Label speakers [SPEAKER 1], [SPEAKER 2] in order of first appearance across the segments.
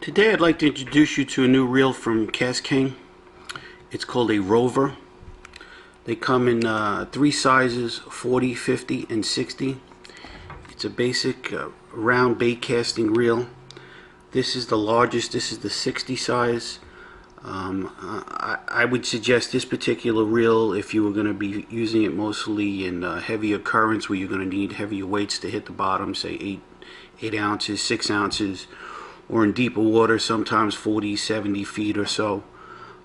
[SPEAKER 1] Today I'd like to introduce you to a new reel from KastKing. It's called a Rover. They come in three sizes, 40, 50, and 60. It's a basic round bait casting reel. This is the largest. This is the 60 size. I would suggest this particular reel if you were going to be using it mostly in heavier currents where you're going to need heavier weights to hit the bottom, say 8 ounces, 6 ounces, or in deeper water, sometimes 40, 70 feet or so.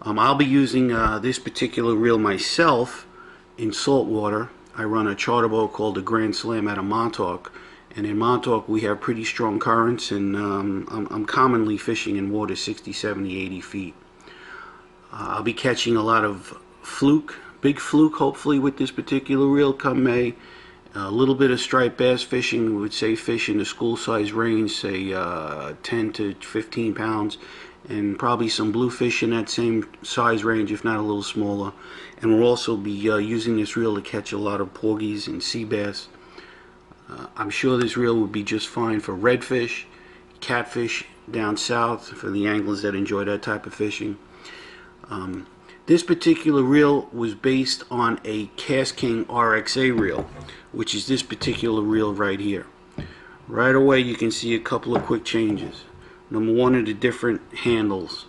[SPEAKER 1] I'll be using this particular reel myself in salt water. I run a charter boat called the Grand Slam out of Montauk, and in Montauk we have pretty strong currents, and I'm commonly fishing in water 60, 70, 80 feet. I'll be catching a lot of fluke, big fluke hopefully with this particular reel come May. A little bit of striped bass fishing, we would say fish in the school size range, say 10 to 15 pounds, and probably some bluefish in that same size range, if not a little smaller. And we'll also be using this reel to catch a lot of porgies and sea bass. I'm sure this reel would be just fine for redfish, catfish down south, for the anglers that enjoy that type of fishing. This particular reel was based on a KastKing RXA reel, which is this particular reel right here. Right away you can see a couple of quick changes. Number one are the different handles.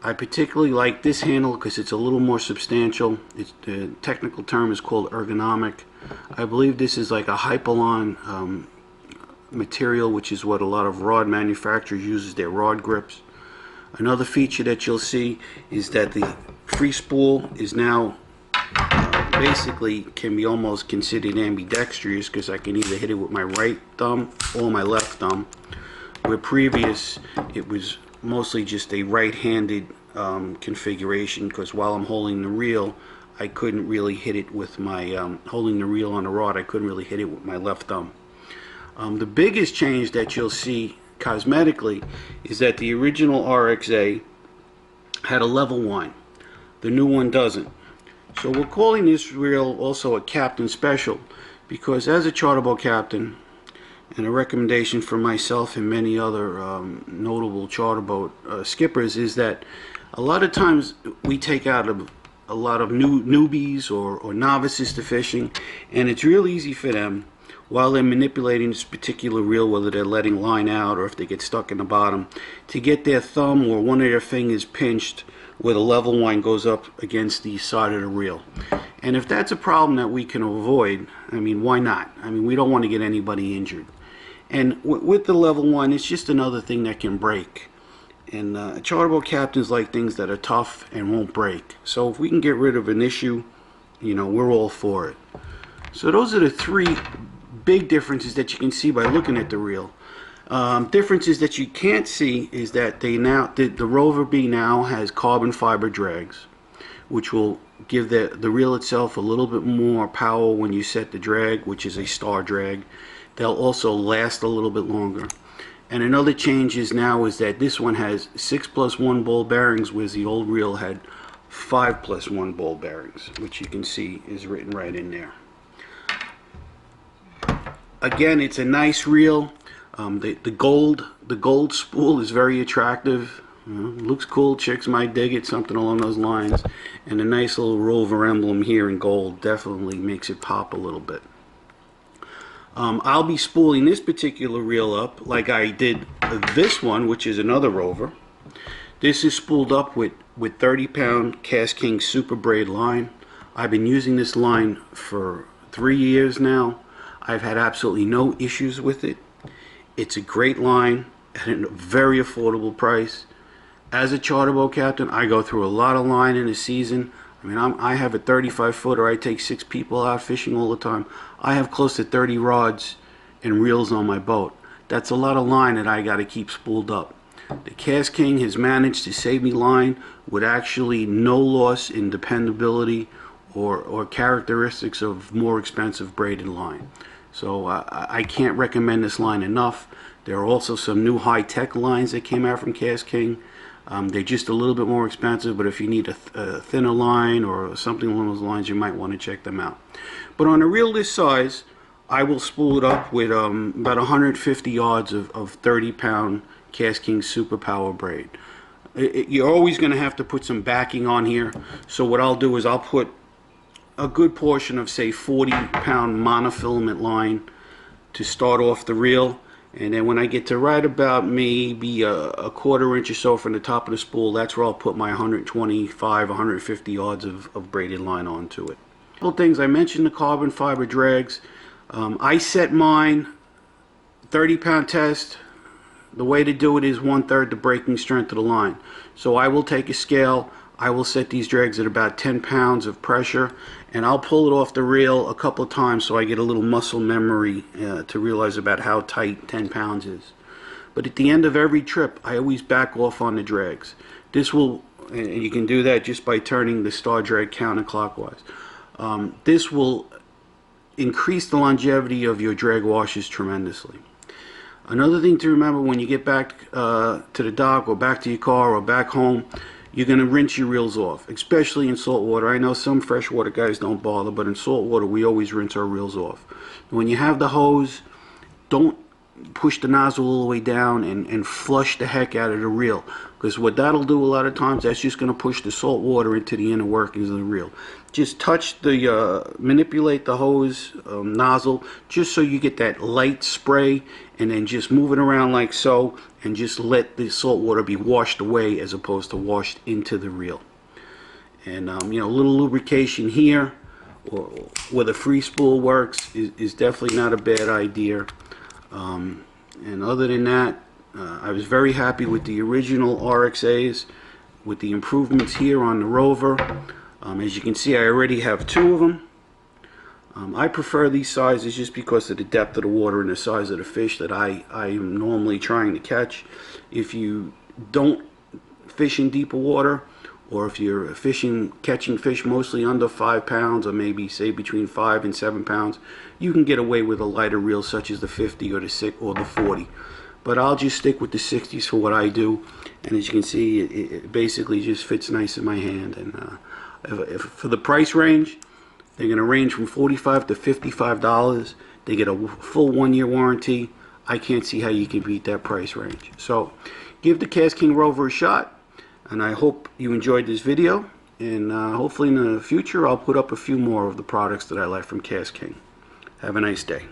[SPEAKER 1] I particularly like this handle because it's a little more substantial. The technical term is called ergonomic. I believe this is like a Hypalon material, which is what a lot of rod manufacturers use as their rod grips. Another feature that you'll see is that the free spool is now basically can be almost considered ambidextrous, because I can either hit it with my right thumb or my left thumb, where previous it was mostly just a right-handed configuration, because while I'm holding the reel I couldn't really hit it with my holding the reel on the rod, I couldn't really hit it with my left thumb. The biggest change that you'll see cosmetically is that the original RXA had a level wind. The new one doesn't. So we're calling this reel also a captain special, because as a charter boat captain, and a recommendation for myself and many other notable charter boat skippers, is that a lot of times we take out a lot of newbies or novices to fishing, and it's real easy for them while they're manipulating this particular reel, whether they're letting line out or if they get stuck in the bottom, to get their thumb or one of their fingers pinched where the level wind goes up against the side of the reel. And if that's a problem that we can avoid, I mean, why not? I mean, we don't want to get anybody injured. And with the level wind, it's just another thing that can break. And charter boat captains like things that are tough and won't break. So if we can get rid of an issue, you know, we're all for it. So those are the three big differences that you can see by looking at the reel. Differences that you can't see is that the Rover B now has carbon fiber drags, which will give the reel itself a little bit more power when you set the drag, which is a star drag. They'll also last a little bit longer. And another change is now is that this one has 6+1 ball bearings, whereas the old reel had 5+1 ball bearings, which you can see is written right in there. Again, it's a nice reel. The gold spool is very attractive. Looks cool. Chicks might dig it, something along those lines. And a nice little Rover emblem here in gold definitely makes it pop a little bit. I'll be spooling this particular reel up like I did this one, which is another Rover. This is spooled up with 30-pound KastKing Super Braid line. I've been using this line for 3 years now. I've had absolutely no issues with it. It's a great line at a very affordable price. As a charter boat captain, I go through a lot of line in a season. I mean, I have a 35-footer. I take 6 people out fishing all the time. I have close to 30 rods and reels on my boat. That's a lot of line that I got to keep spooled up. The KastKing has managed to save me line with actually no loss in dependability or characteristics of more expensive braided line. So I can't recommend this line enough. There are also some new high-tech lines that came out from KastKing. They're just a little bit more expensive, but if you need a thinner line or something along those lines, you might want to check them out. But on a reel this size, I will spool it up with about 150 yards of 30-pound KastKing Super Power Braid. You're always going to have to put some backing on here. So what I'll do is I'll put a good portion of, say, 40-pound monofilament line to start off the reel, and then when I get to right about maybe a quarter inch or so from the top of the spool, that's where I'll put my 125, 150 yards of braided line onto it. A couple things. I mentioned the carbon fiber drags. I set mine 30-pound test. The way to do it is 1/3 the breaking strength of the line. So I will take a scale, I will set these drags at about 10 pounds of pressure, and I'll pull it off the reel a couple of times so I get a little muscle memory to realize about how tight 10 pounds is. But at the end of every trip, I always back off on the drags. This will, and you can do that just by turning the star drag counterclockwise. This will increase the longevity of your drag washes tremendously. Another thing to remember when you get back to the dock or back to your car or back home, you're going to rinse your reels off, especially in salt water. I know some freshwater guys don't bother, but in salt water we always rinse our reels off. When you have the hose, don't push the nozzle all the way down and flush the heck out of the reel, because what that'll do a lot of times, that's just going to push the salt water into the inner workings of the reel. Just touch the manipulate the hose nozzle just so you get that light spray, and then just move it around like so, and just let the salt water be washed away as opposed to washed into the reel. And you know, a little lubrication here or where the free spool works is definitely not a bad idea. And other than that, I was very happy with the original RXAs, with the improvements here on the Rover. As you can see, I already have 2 of them. I prefer these sizes just because of the depth of the water and the size of the fish that I am normally trying to catch. If you don't fish in deeper water, or if you're catching fish mostly under 5 pounds, or maybe say between 5 and 7 pounds, you can get away with a lighter reel such as the 50 or the 6 or the 40. But I'll just stick with the 60s for what I do, and as you can see, it basically just fits nice in my hand. And if for the price range, they're going to range from $45 to $55. They get a full 1-year warranty. I can't see how you can beat that price range. So give the KastKing Rover a shot. And I hope you enjoyed this video, and hopefully in the future I'll put up a few more of the products that I like from KastKing. Have a nice day.